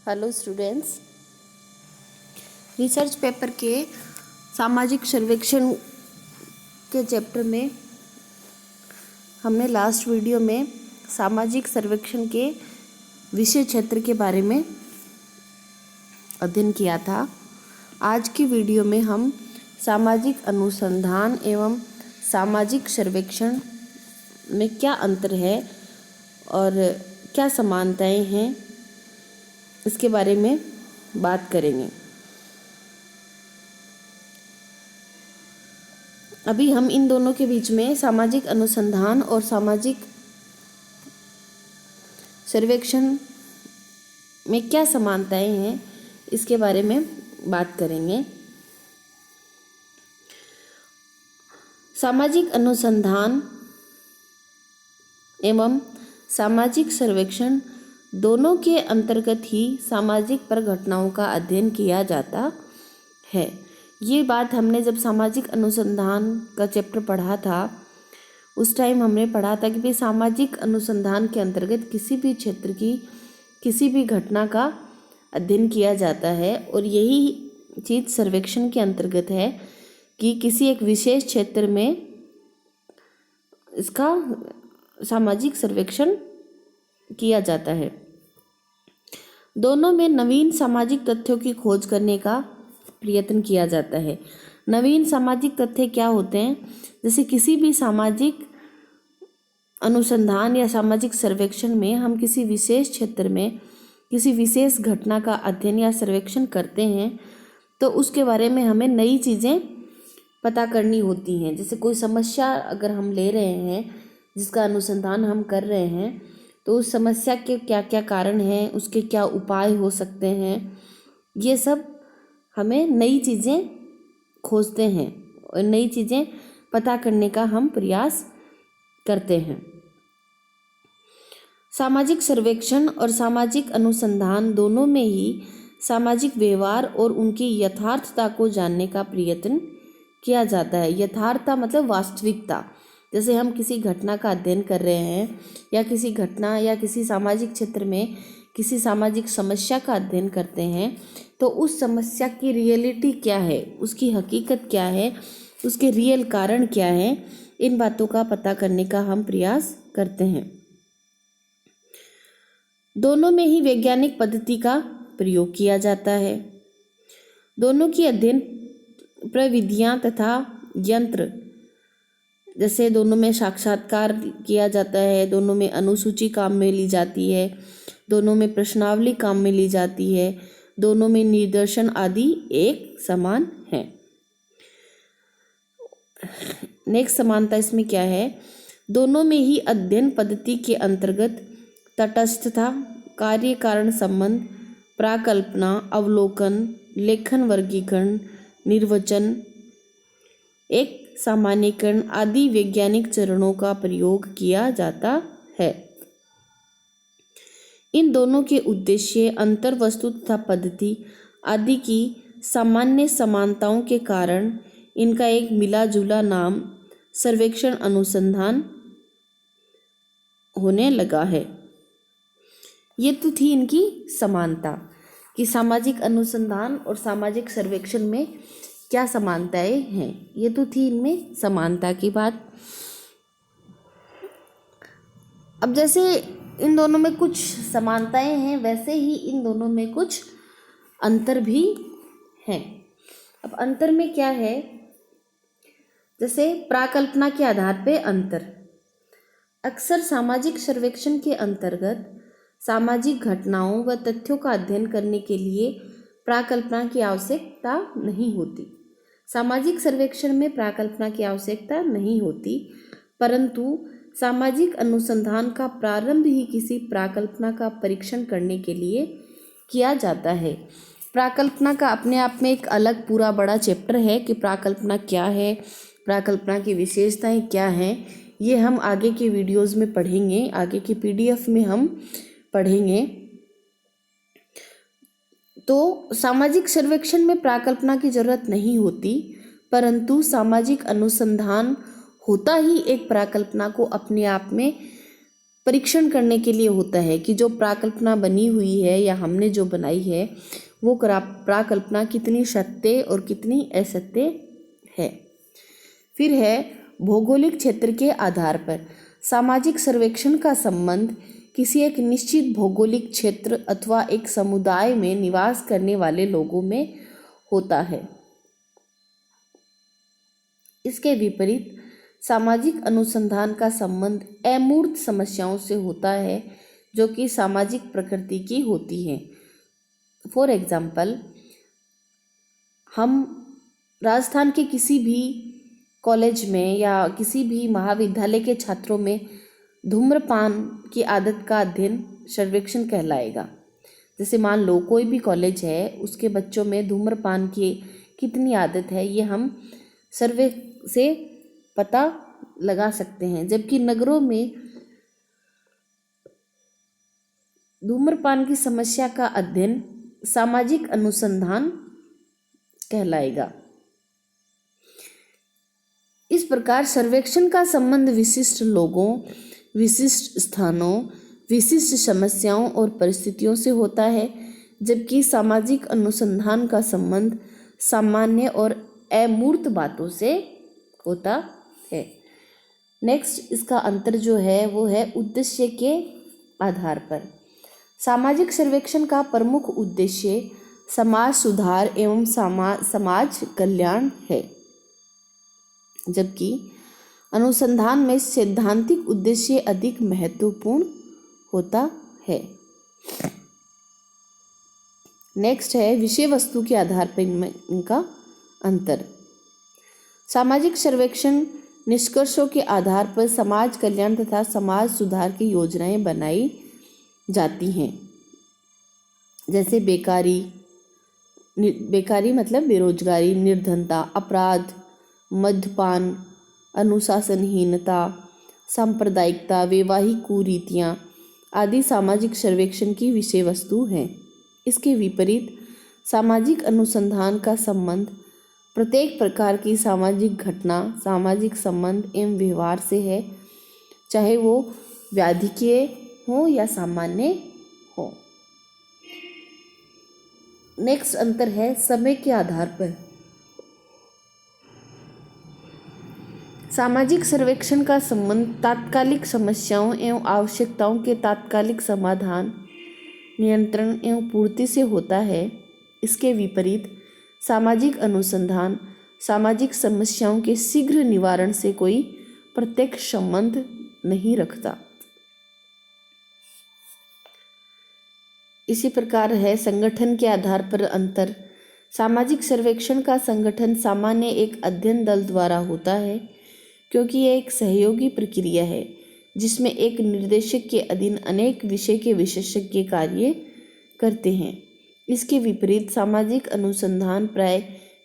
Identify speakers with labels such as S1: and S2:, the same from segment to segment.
S1: Hello students, research paper के सामाजिक सर्वेक्षण के चैप्टर में हमने लास्ट वीडियो में सामाजिक सर्वेक्षण के विषय क्षेत्र के बारे में अध्ययन किया था। आज की वीडियो में हम सामाजिक अनुसंधान एवं सामाजिक सर्वेक्षण में क्या अंतर है और क्या समानताएं हैं इसके बारे में बात करेंगे। अभी हम इन दोनों के बीच में सामाजिक अनुसंधान और सामाजिक सर्वेक्षण में क्या समानताएं हैं इसके बारे में बात करेंगे। सामाजिक अनुसंधान एवं सामाजिक सर्वेक्षण दोनों के अंतर्गत ही सामाजिक परिघटनाओं का अध्ययन किया जाता है। ये बात हमने जब सामाजिक अनुसंधान का चैप्टर पढ़ा था उस टाइम हमने पढ़ा था कि भाई सामाजिक अनुसंधान के अंतर्गत किसी भी क्षेत्र की किसी भी घटना का अध्ययन किया जाता है और यही चीज़ सर्वेक्षण के अंतर्गत है कि किसी एक विशेष क्षेत्र में इसका सामाजिक सर्वेक्षण किया जाता है। दोनों में नवीन सामाजिक तथ्यों की खोज करने का प्रयत्न किया जाता है। नवीन सामाजिक तथ्य क्या होते हैं? जैसे किसी भी सामाजिक अनुसंधान या सामाजिक सर्वेक्षण में हम किसी विशेष क्षेत्र में किसी विशेष घटना का अध्ययन या सर्वेक्षण करते हैं तो उसके बारे में हमें नई चीज़ें पता करनी होती हैं। जैसे कोई समस्या अगर हम ले रहे हैं जिसका अनुसंधान हम कर रहे हैं तो उस समस्या के क्या क्या कारण हैं, उसके क्या उपाय हो सकते हैं, ये सब हमें नई चीज़ें खोजते हैं और नई चीज़ें पता करने का हम प्रयास करते हैं। सामाजिक सर्वेक्षण और सामाजिक अनुसंधान दोनों में ही सामाजिक व्यवहार और उनकी यथार्थता को जानने का प्रयत्न किया जाता है। यथार्थता मतलब वास्तविकता। जैसे हम किसी घटना का अध्ययन कर रहे हैं या किसी घटना या किसी सामाजिक क्षेत्र में किसी सामाजिक समस्या का अध्ययन करते हैं तो उस समस्या की रियलिटी क्या है, उसकी हकीकत क्या है, उसके रियल कारण क्या है, इन बातों का पता करने का हम प्रयास करते हैं। दोनों में ही वैज्ञानिक पद्धति का प्रयोग किया जाता है। दोनों की अध्ययन प्रविधियां तथा यंत्र, जैसे दोनों में साक्षात्कार किया जाता है, दोनों में अनुसूची काम में ली जाती है, दोनों में प्रश्नावली काम में ली जाती है, दोनों में निर्देशन आदि एक समान है। नेक्स्ट समानता इसमें क्या है? दोनों में ही अध्ययन पद्धति के अंतर्गत तटस्थता, कार्य कारण संबंध, प्राकल्पना, अवलोकन, लेखन, वर्गीकरण, निर्वचन, एक सामान्यीकरण आदि वैज्ञानिक चरणों का प्रयोग किया जाता है। इन दोनों के उद्देश्य अंतर वस्तु तथा पद्धति आदि की सामान्य समानताओं के कारण इनका एक मिला जुला नाम सर्वेक्षण अनुसंधान होने लगा है। ये तो थी इनकी समानता कि सामाजिक अनुसंधान और सामाजिक सर्वेक्षण में क्या समानताएं हैं। ये तो थी इनमें समानता की बात। अब जैसे इन दोनों में कुछ समानताएं हैं वैसे ही इन दोनों में कुछ अंतर भी हैं। अब अंतर में क्या है? जैसे प्राकल्पना के आधार पे अंतर। अक्सर सामाजिक सर्वेक्षण के अंतर्गत सामाजिक घटनाओं व तथ्यों का अध्ययन करने के लिए प्राकल्पना की आवश्यकता नहीं होती। सामाजिक सर्वेक्षण में प्राकल्पना की आवश्यकता नहीं होती, परंतु सामाजिक अनुसंधान का प्रारंभ ही किसी प्राकल्पना का परीक्षण करने के लिए किया जाता है। प्राकल्पना का अपने आप में एक अलग पूरा बड़ा चैप्टर है कि प्राकल्पना क्या है, प्राकल्पना की विशेषताएं क्या हैं। ये हम आगे के वीडियोस में पढ़ेंगे, आगे की PDF में हम पढ़ेंगे। तो सामाजिक सर्वेक्षण में प्राकल्पना की जरूरत नहीं होती, परंतु सामाजिक अनुसंधान होता ही एक प्राकल्पना को अपने आप में परीक्षण करने के लिए होता है कि जो प्राकल्पना बनी हुई है या हमने जो बनाई है वो प्राकल्पना कितनी सत्य और कितनी असत्य है। फिर है भौगोलिक क्षेत्र के आधार पर। सामाजिक सर्वेक्षण का संबंध किसी एक निश्चित भौगोलिक क्षेत्र अथवा एक समुदाय में निवास करने वाले लोगों में होता है। इसके विपरीत सामाजिक अनुसंधान का संबंध अमूर्त समस्याओं से होता है जो कि सामाजिक प्रकृति की होती हैं। फॉर एग्जाम्पल, हम राजस्थान के किसी भी कॉलेज में या किसी भी महाविद्यालय के छात्रों में धूम्रपान की आदत का अध्ययन सर्वेक्षण कहलाएगा। जैसे मान लो कोई भी कॉलेज है, उसके बच्चों में धूम्रपान की कितनी आदत है, ये हम सर्वे से पता लगा सकते हैं। जबकि नगरों में धूम्रपान की समस्या का अध्ययन सामाजिक अनुसंधान कहलाएगा। इस प्रकार सर्वेक्षण का संबंध विशिष्ट लोगों, विशिष्ट स्थानों, विशिष्ट समस्याओं और परिस्थितियों से होता है, जबकि सामाजिक अनुसंधान का संबंध सामान्य और अमूर्त बातों से होता है। नेक्स्ट, इसका अंतर जो है वो है उद्देश्य के आधार पर। सामाजिक सर्वेक्षण का प्रमुख उद्देश्य समाज सुधार एवं समाज कल्याण है, जबकि अनुसंधान में सैद्धांतिक उद्देश्य अधिक महत्वपूर्ण होता है। नेक्स्ट है विषय वस्तु के आधार पर इनका अंतर। सामाजिक सर्वेक्षण निष्कर्षों के आधार पर समाज कल्याण तथा समाज सुधार की योजनाएं बनाई जाती हैं। जैसे बेकारी मतलब बेरोजगारी, निर्धनता, अपराध, मद्यपान, अनुशासनहीनता, सांप्रदायिकता, वैवाहिक कुरीतियाँ आदि सामाजिक सर्वेक्षण की विषय वस्तु हैं। इसके विपरीत सामाजिक अनुसंधान का संबंध प्रत्येक प्रकार की सामाजिक घटना, सामाजिक संबंध एवं व्यवहार से है, चाहे वो व्याधिकीय हो या सामान्य हो। नेक्स्ट अंतर है समय के आधार पर। सामाजिक सर्वेक्षण का संबंध तात्कालिक समस्याओं एवं आवश्यकताओं के तात्कालिक समाधान, नियंत्रण एवं पूर्ति से होता है। इसके विपरीत सामाजिक अनुसंधान सामाजिक समस्याओं के शीघ्र निवारण से कोई प्रत्यक्ष संबंध नहीं रखता। इसी प्रकार है संगठन के आधार पर अंतर। सामाजिक सर्वेक्षण का संगठन सामान्य एक अध्ययन दल द्वारा होता है, क्योंकि यह एक सहयोगी प्रक्रिया है जिसमें एक निर्देशक के अधीन अनेक विषय के विशेषज्ञ कार्य करते हैं। इसके विपरीत सामाजिक अनुसंधान प्राय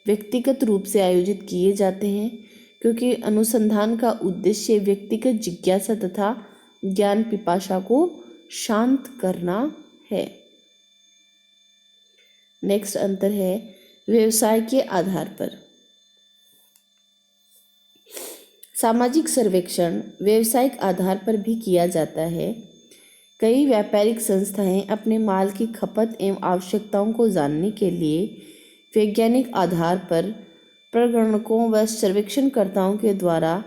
S1: व्यक्तिगत रूप से आयोजित किए जाते हैं, क्योंकि अनुसंधान का उद्देश्य व्यक्तिगत जिज्ञासा तथा ज्ञान पिपासा को शांत करना है। नेक्स्ट अंतर है व्यवसाय के आधार पर। सामाजिक सर्वेक्षण व्यावसायिक आधार पर भी किया जाता है। कई व्यापारिक संस्थाएं अपने माल की खपत एवं आवश्यकताओं को जानने के लिए वैज्ञानिक आधार पर प्रगणकों व सर्वेक्षणकर्ताओं के द्वारा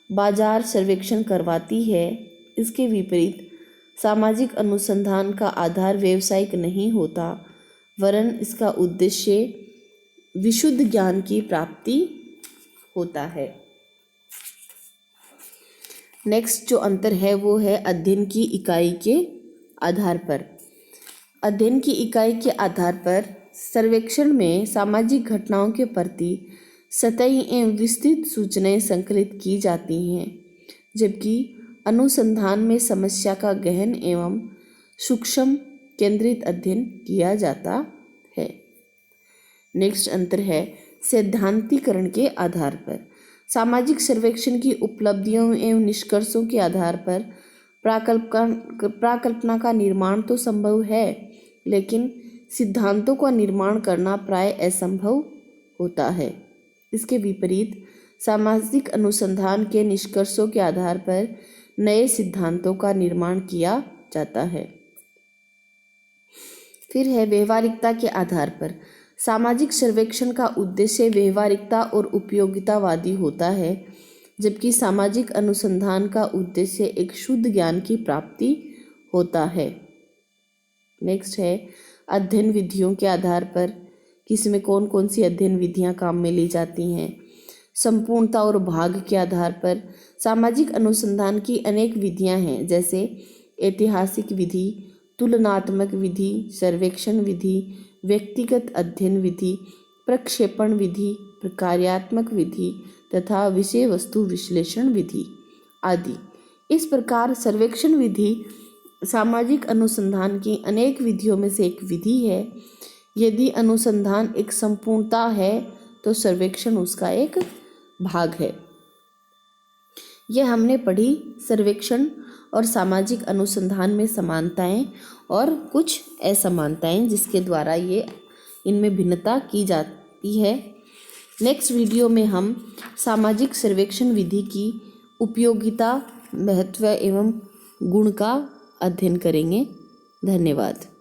S1: बाजार सर्वेक्षण करवाती है। इसके विपरीत सामाजिक अनुसंधान का आधार व्यावसायिक नहीं होता, वरन इसका उद्देश्य विशुद्ध ज्ञान की प्राप्ति होता है। नेक्स्ट जो अंतर है वो है अध्ययन की इकाई के आधार पर। अध्ययन की इकाई के आधार पर सर्वेक्षण में सामाजिक घटनाओं के प्रति सतही एवं विस्तृत सूचनाएं संकलित की जाती हैं, जबकि अनुसंधान में समस्या का गहन एवं सूक्ष्म केंद्रित अध्ययन किया जाता है। नेक्स्ट अंतर है सैद्धांतिकरण के आधार पर। सामाजिक सर्वेक्षण की उपलब्धियों एवं निष्कर्षों के आधार पर प्राकल्पना का निर्माण तो संभव है, लेकिन सिद्धांतों का निर्माण करना प्राय असंभव होता है। इसके विपरीत सामाजिक अनुसंधान के निष्कर्षों के आधार पर नए सिद्धांतों का निर्माण किया जाता है। फिर है व्यवहारिकता के आधार पर। सामाजिक सर्वेक्षण का उद्देश्य व्यवहारिकता और उपयोगितावादी होता है, जबकि सामाजिक अनुसंधान का उद्देश्य एक शुद्ध ज्ञान की प्राप्ति होता है। नेक्स्ट है अध्ययन विधियों के आधार पर। किसमें कौन कौन सी अध्ययन विधियां काम में ली जाती हैं। संपूर्णता और भाग के आधार पर। सामाजिक अनुसंधान की अनेक विधियां हैं, जैसे ऐतिहासिक विधि, तुलनात्मक विधि, सर्वेक्षण विधि, व्यक्तिगत अध्ययन विधि, प्रक्षेपण विधि, प्रकार्यात्मक विधि तथा विषय वस्तु विश्लेषण विधि आदि। इस प्रकार सर्वेक्षण विधि सामाजिक अनुसंधान की अनेक विधियों में से एक विधि है। यदि अनुसंधान एक संपूर्णता है तो सर्वेक्षण उसका एक भाग है। यह हमने पढ़ी सर्वेक्षण और सामाजिक अनुसंधान में समानताएं और कुछ असमानताएं, जिसके द्वारा ये इनमें भिन्नता की जाती है। नेक्स्ट वीडियो में हम सामाजिक सर्वेक्षण विधि की उपयोगिता, महत्व एवं गुण का अध्ययन करेंगे। धन्यवाद।